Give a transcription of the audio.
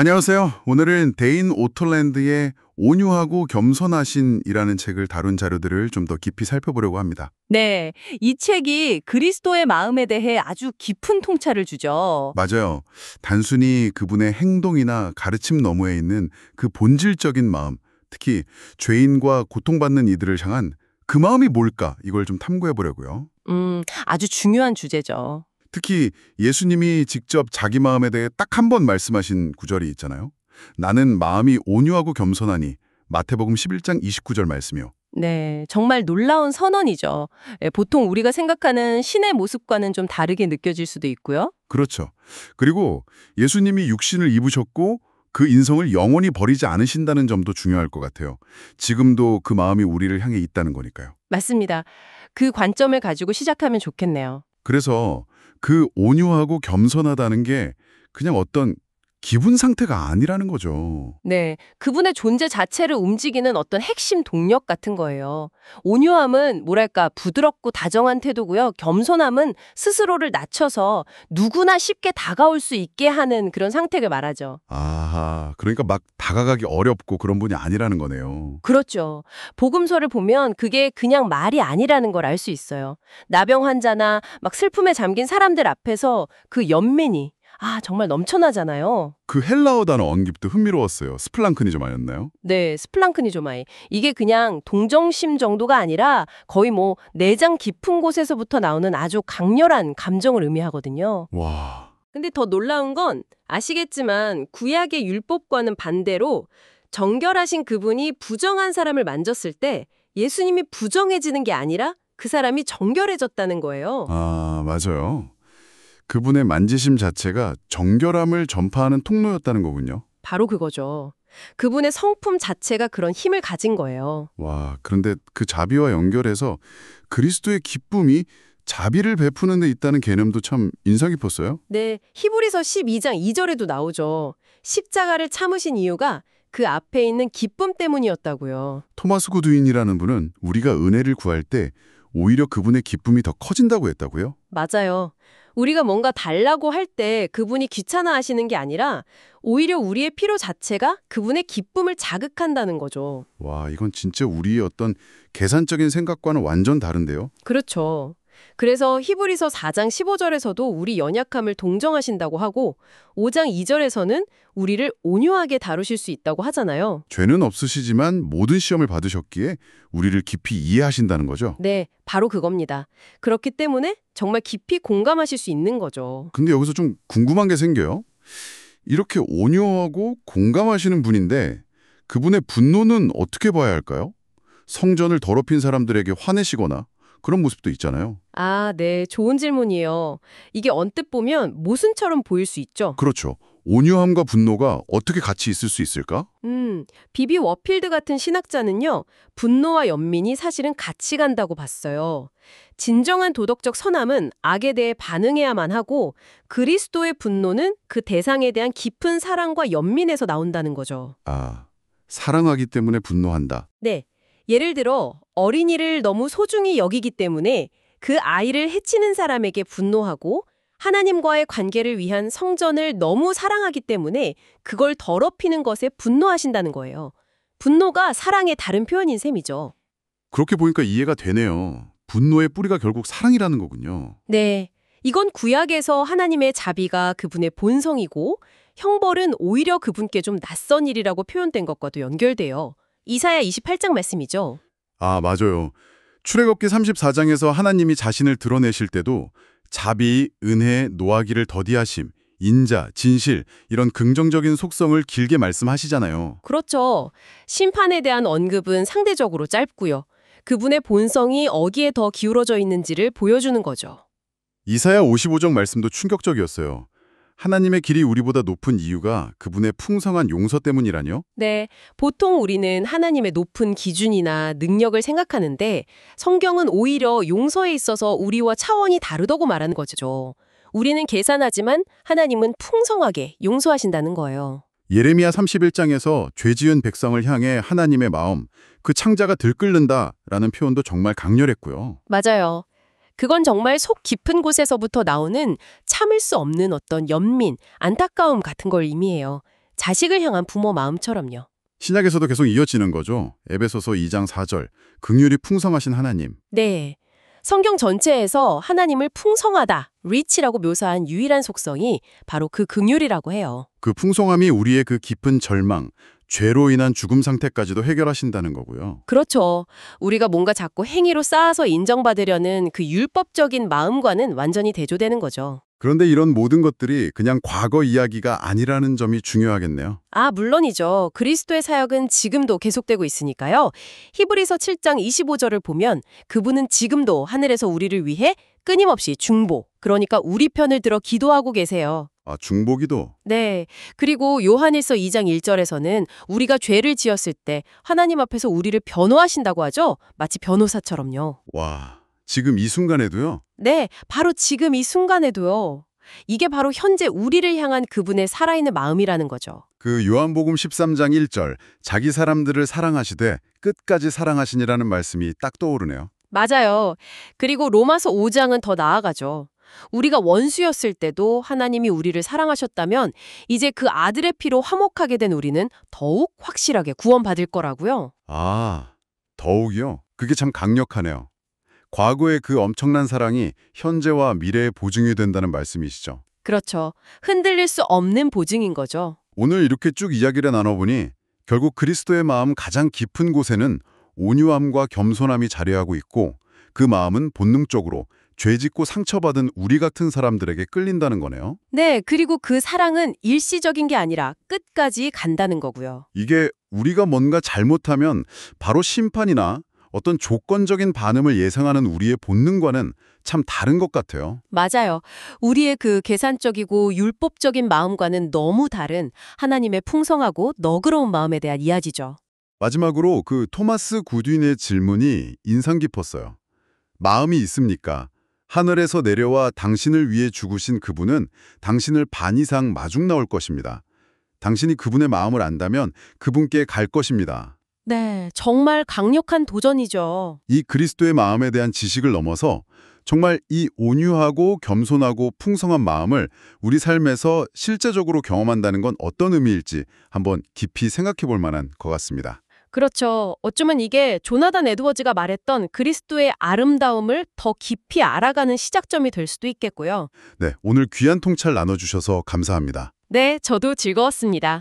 안녕하세요. 오늘은 데인 오털랜드의 온유하고 겸손하신이라는 책을 다룬 자료들을 좀 더 깊이 살펴보려고 합니다. 네, 이 책이 그리스도의 마음에 대해 아주 깊은 통찰을 주죠. 맞아요. 단순히 그분의 행동이나 가르침 너머에 있는 그 본질적인 마음, 특히 죄인과 고통받는 이들을 향한 그 마음이 뭘까? 이걸 좀 탐구해 보려고요. 아주 중요한 주제죠. 특히 예수님이 직접 자기 마음에 대해 딱 한 번 말씀하신 구절이 있잖아요. 나는 마음이 온유하고 겸손하니 마태복음 11장 29절 말씀이요. 네, 정말 놀라운 선언이죠. 예, 보통 우리가 생각하는 신의 모습과는 좀 다르게 느껴질 수도 있고요. 그렇죠. 그리고 예수님이 육신을 입으셨고 그 인성을 영원히 버리지 않으신다는 점도 중요할 것 같아요. 지금도 그 마음이 우리를 향해 있다는 거니까요. 맞습니다. 그 관점을 가지고 시작하면 좋겠네요. 그래서 그 온유하고 겸손하다는 게 그냥 어떤 기분 상태가 아니라는 거죠. 네, 그분의 존재 자체를 움직이는 어떤 핵심 동력 같은 거예요. 온유함은 뭐랄까 부드럽고 다정한 태도고요. 겸손함은 스스로를 낮춰서 누구나 쉽게 다가올 수 있게 하는 그런 상태를 말하죠. 아하, 그러니까 막 다가가기 어렵고 그런 분이 아니라는 거네요. 그렇죠. 복음서를 보면 그게 그냥 말이 아니라는 걸 알 수 있어요. 나병 환자나 막 슬픔에 잠긴 사람들 앞에서 그 연민이 정말 넘쳐나잖아요. 그 헬라어 단어 언급도 흥미로웠어요. 스플랑크니즘 아니었나요? 네, 스플랑크니조마이. 이게 그냥 동정심 정도가 아니라 거의 뭐 내장 깊은 곳에서부터 나오는 아주 강렬한 감정을 의미하거든요. 와, 근데 더 놀라운 건 아시겠지만 구약의 율법과는 반대로 정결하신 그분이 부정한 사람을 만졌을 때 예수님이 부정해지는 게 아니라 그 사람이 정결해졌다는 거예요. 맞아요. 그분의 만지심 자체가 정결함을 전파하는 통로였다는 거군요. 바로 그거죠. 그분의 성품 자체가 그런 힘을 가진 거예요. 와, 그런데 그 자비와 연결해서 그리스도의 기쁨이 자비를 베푸는 데 있다는 개념도 참 인상 깊었어요. 네, 히브리서 12장 2절에도 나오죠. 십자가를 참으신 이유가 그 앞에 있는 기쁨 때문이었다고요. 토마스 구두인이라는 분은 우리가 은혜를 구할 때 오히려 그분의 기쁨이 더 커진다고 했다고요? 맞아요. 우리가 뭔가 달라고 할 때 그분이 귀찮아하시는 게 아니라 오히려 우리의 필요 자체가 그분의 기쁨을 자극한다는 거죠. 와, 이건 진짜 우리의 어떤 계산적인 생각과는 완전 다른데요? 그렇죠. 그래서 히브리서 4장 15절에서도 우리 연약함을 동정하신다고 하고 5장 2절에서는 우리를 온유하게 다루실 수 있다고 하잖아요. 죄는 없으시지만 모든 시험을 받으셨기에 우리를 깊이 이해하신다는 거죠? 네, 바로 그겁니다. 그렇기 때문에 정말 깊이 공감하실 수 있는 거죠. 근데 여기서 좀 궁금한 게 생겨요. 이렇게 온유하고 공감하시는 분인데 그분의 분노는 어떻게 봐야 할까요? 성전을 더럽힌 사람들에게 화내시거나 그런 모습도 있잖아요. 네, 좋은 질문이에요. 이게 언뜻 보면 모순처럼 보일 수 있죠. 그렇죠. 온유함과 분노가 어떻게 같이 있을 수 있을까? 비비 워필드 같은 신학자는요, 분노와 연민이 사실은 같이 간다고 봤어요. 진정한 도덕적 선함은 악에 대해 반응해야만 하고, 그리스도의 분노는 그 대상에 대한 깊은 사랑과 연민에서 나온다는 거죠. 사랑하기 때문에 분노한다. 네. 예를 들어, 어린이를 너무 소중히 여기기 때문에 그 아이를 해치는 사람에게 분노하고, 하나님과의 관계를 위한 성전을 너무 사랑하기 때문에 그걸 더럽히는 것에 분노하신다는 거예요. 분노가 사랑의 다른 표현인 셈이죠. 그렇게 보니까 이해가 되네요. 분노의 뿌리가 결국 사랑이라는 거군요. 네. 이건 구약에서 하나님의 자비가 그분의 본성이고 형벌은 오히려 그분께 좀 낯선 일이라고 표현된 것과도 연결돼요. 이사야 28장 말씀이죠. 맞아요. 출애굽기 34장에서 하나님이 자신을 드러내실 때도 자비, 은혜, 노하기를 더디하심, 인자, 진실 이런 긍정적인 속성을 길게 말씀하시잖아요. 그렇죠. 심판에 대한 언급은 상대적으로 짧고요. 그분의 본성이 어디에 더 기울어져 있는지를 보여주는 거죠. 이사야 55장 말씀도 충격적이었어요. 하나님의 길이 우리보다 높은 이유가 그분의 풍성한 용서 때문이라뇨? 네, 보통 우리는 하나님의 높은 기준이나 능력을 생각하는데 성경은 오히려 용서에 있어서 우리와 차원이 다르다고 말하는 거죠. 우리는 계산하지만 하나님은 풍성하게 용서하신다는 거예요. 예레미야 31장에서 죄 지은 백성을 향해 하나님의 마음, 그 창자가 들끓는다라는 표현도 정말 강렬했고요. 맞아요. 그건 정말 속 깊은 곳에서부터 나오는 참을 수 없는 어떤 연민, 안타까움 같은 걸 의미해요. 자식을 향한 부모 마음처럼요. 신약에서도 계속 이어지는 거죠. 에베소서 2장 4절. 긍휼이 풍성하신 하나님. 네. 성경 전체에서 하나님을 풍성하다, rich라고 묘사한 유일한 속성이 바로 그 긍휼이라고 해요. 그 풍성함이 우리의 그 깊은 절망, 죄로 인한 죽음 상태까지도 해결하신다는 거고요. 그렇죠. 우리가 뭔가 자꾸 행위로 쌓아서 인정받으려는 그 율법적인 마음과는 완전히 대조되는 거죠. 그런데 이런 모든 것들이 그냥 과거 이야기가 아니라는 점이 중요하겠네요. 아, 물론이죠. 그리스도의 사역은 지금도 계속되고 있으니까요. 히브리서 7장 25절을 보면 그분은 지금도 하늘에서 우리를 위해 끊임없이 중보, 그러니까 우리 편을 들어 기도하고 계세요. 아, 중보기도. 네. 그리고 요한일서 2장 1절에서는 우리가 죄를 지었을 때 하나님 앞에서 우리를 변호하신다고 하죠. 마치 변호사처럼요. 와, 지금 이 순간에도요? 네, 바로 지금 이 순간에도요. 이게 바로 현재 우리를 향한 그분의 살아있는 마음이라는 거죠. 그 요한복음 13장 1절, 자기 사람들을 사랑하시되 끝까지 사랑하시니라는 말씀이 딱 떠오르네요. 맞아요. 그리고 로마서 5장은 더 나아가죠. 우리가 원수였을 때도 하나님이 우리를 사랑하셨다면 이제 그 아들의 피로 화목하게 된 우리는 더욱 확실하게 구원받을 거라고요. 아, 더욱이요? 그게 참 강력하네요. 과거의 그 엄청난 사랑이 현재와 미래의 보증이 된다는 말씀이시죠. 그렇죠. 흔들릴 수 없는 보증인 거죠. 오늘 이렇게 쭉 이야기를 나눠보니 결국 그리스도의 마음 가장 깊은 곳에는 온유함과 겸손함이 자리하고 있고 그 마음은 본능적으로 죄짓고 상처받은 우리 같은 사람들에게 끌린다는 거네요. 네, 그리고 그 사랑은 일시적인 게 아니라 끝까지 간다는 거고요. 이게 우리가 뭔가 잘못하면 바로 심판이나 어떤 조건적인 반응을 예상하는 우리의 본능과는 참 다른 것 같아요. 맞아요. 우리의 그 계산적이고 율법적인 마음과는 너무 다른 하나님의 풍성하고 너그러운 마음에 대한 이야기죠. 마지막으로 그 토마스 구딘의 질문이 인상 깊었어요. 마음이 있습니까? 하늘에서 내려와 당신을 위해 죽으신 그분은 당신을 반 이상 마중 나올 것입니다. 당신이 그분의 마음을 안다면 그분께 갈 것입니다. 네, 정말 강력한 도전이죠. 이 그리스도의 마음에 대한 지식을 넘어서 정말 이 온유하고 겸손하고 풍성한 마음을 우리 삶에서 실제적으로 경험한다는 건 어떤 의미일지 한번 깊이 생각해 볼 만한 것 같습니다. 그렇죠. 어쩌면 이게 조나단 에드워즈가 말했던 그리스도의 아름다움을 더 깊이 알아가는 시작점이 될 수도 있겠고요. 네, 오늘 귀한 통찰 나눠주셔서 감사합니다. 네, 저도 즐거웠습니다.